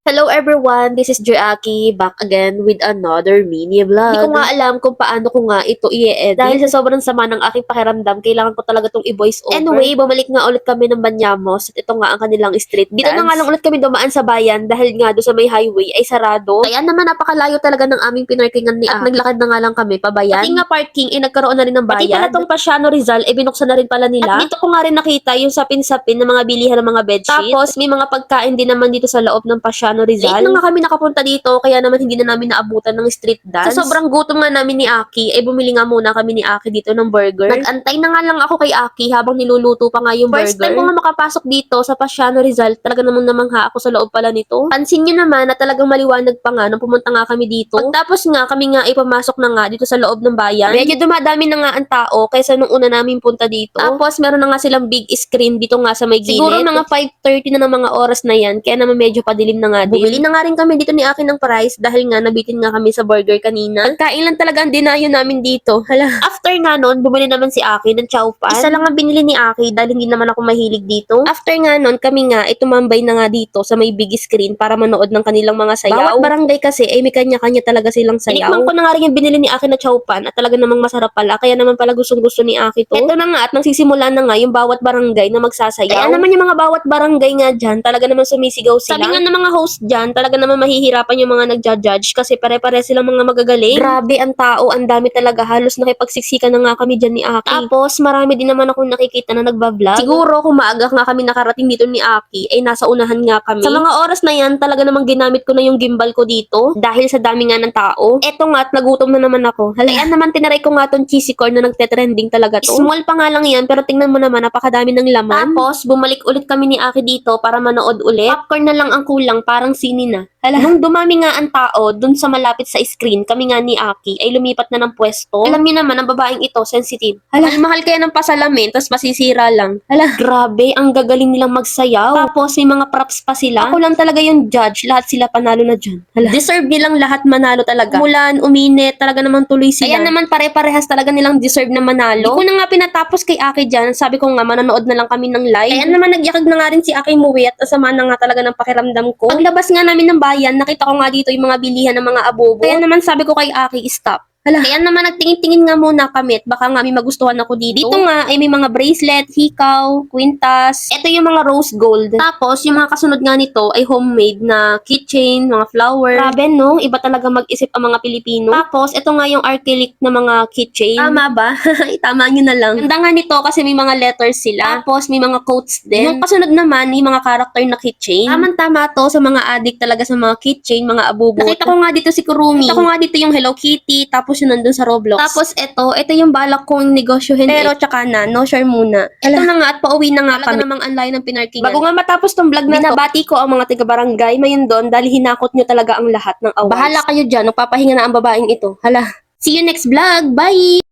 Hello everyone, this is Joaki back again with another mini vlog. Hindi ko nga alam kung paano ko nga ito i-edit. Dahil sa sobrang sama ng aking pakiramdam, kailangan ko talaga itong i-voice over. Anyway, bumalik nga ulit kami ng Banyamos at ito nga ang kanilang street dance. Dito na nga lang ulit kami dumaan sa bayan dahil nga doon sa may highway ay sarado. Kaya naman napakalayo talaga ng aming pinarkingan ni at naglakad na nga lang kami pabayan. Pati nga parking ay nagkaroon na rin ng bayan. Pati pala itong Pasiano Rizal ay binuksan na rin pala nila. At dito ko nga rin nakita yung sapin-sapin ng mga bilihan ng mga bedsheet. Tapos may mga pagkain din naman dito sa loob ng Pasiano Rizal. Late na nga kami nakapunta dito, kaya naman hindi na namin naabutan ng street dance. Sa sobrang gutom nga namin ni Aki, ay bumili nga muna kami ni Aki dito ng burger. Nag-antay na nga lang ako kay Aki habang niluluto pa nga yung burger. First time ko nga makapasok dito sa Pasiano Rizal, talaga namang namangha ako sa loob pala nito. Pansin nyo naman na talagang maliwanag pa nga nung pumunta nga kami dito. Pagtapos nga, kami nga ay pumasok na nga dito sa loob ng bayan. Medyo dumadami na nga ang tao kaysa nung una namin punta dito. Tapos meron na nga silang big screen dito nga sa may gilid. Siguro mga 5:30 na ng mga oras na yan, kaya naman medyo padilim na nga din. Bumili na nga rin kami dito ni Aki ng price dahil nga nabitin nga kami sa burger kanina. Pagkain lang talaga ang dinayo namin dito. Hala. After nga nun, bumili naman si Aki ng chow pan. Isa lang ang binili ni Aki dahil hindi naman ako mahilig dito. After nga nun, kami nga ay tumambay na nga dito sa may big screen para manood ng kanilang mga sayaw. Bawat barangay kasi ay may kanya-kanya talaga silang sayaw. Inikman ko na nga rin yung binili ni Aki na chow pan at talaga namang masarap pala. Kaya naman pala gustong-gusto ni Aki to. Ito na nga at nagsisimula na nga yung bawat barangay na magsasayaw. Kaya naman yung mga bawat barangay nga dyan, talaga naman sumisigaw sila. Sabi nga ng mga host dyan, talaga naman mahihirapan yung mga nagja-judge kasi pare-pare silang mga magagaling. Grabe ang tao, ang dami talaga. Halos nakipagsiksikan na nga kami dyan ni Aki. Tapos marami din naman akong nakikita na nagbablog. Siguro kung maaga nga kami nakarating dito ni Aki, ay nasa unahan nga kami. Sa mga oras na yan, talaga namang ginamit ko na yung gimbal ko dito dahil sa dami nga ng tao. Eto nga at nagutom na naman ako. Halayan naman tinaray ko nga tong cheesy corn na nagte-trending talaga to. Small pa nga lang yan pero tingnan mo naman napakadami ng laman. Tapos bumalik ulit kami ni Aki dito para manood ulit. Popcorn na lang ang kulang, parang sini na. Hala. Nung dumami nga ang tao dun sa malapit sa screen, kami nga ni Aki ay lumipat na ng pwesto. Alam niyo naman, ang babaeng ito, sensitive. Hala, mahal kaya ng pasalamin, tapos masisira lang. Hala, grabe, ang gagaling nilang magsayaw. Tapos may mga props pa sila. Ako lang talaga yung judge, lahat sila panalo na dyan. Hala, deserve nilang lahat manalo talaga. Umulan, uminit, talaga naman tuloy sila. Ayan naman, pare-parehas talaga nilang deserve na manalo. Di ko na nga pinatapos kay Aki dyan, sabi ko nga, manonood na lang kami ng live. Ayan naman, nagyakag na nga rin si Aki muwi at asama na nga talaga ng pakiramdam ko. Paglabas nga namin ng bayan, nakita ko nga dito yung mga bilihan ng mga abobo. Kaya naman sabi ko kay Aki, stop. Hala. Kaya naman nagtingin-tingin nga muna kami at baka nga may magustuhan ako dito. Dito nga ay may mga bracelet, hikaw, kwintas. Ito yung mga rose gold. Tapos yung mga kasunod nga nito ay homemade na keychain, mga flower. Grabe no, iba talaga mag-isip ang mga Pilipino. Tapos ito nga yung acrylic na mga keychain. Tama ba? Itama nyo na lang. Ganda nga nito kasi may mga letters sila. Tapos may mga quotes din. Yung kasunod naman may mga character na keychain. Tama to sa mga addict talaga sa mga keychain, mga abubo. Nakita ko nga dito si Kurumi. Nakita ko nga dito yung Hello Kitty. Tapos yung nandun sa Roblox. Tapos ito yung balak kong negosyohin. Pero tsaka na, no share muna. Ito na nga at pauwi na nga kami. Namang online ng pinarkingan. Bago nga matapos tong vlog na binabati ko ang mga taga-barangay mayon doon dahil hinakot nyo talaga ang lahat ng awards. Bahala kayo dyan, nagpapahinga na ang babaeng ito. Hala. See you next vlog. Bye!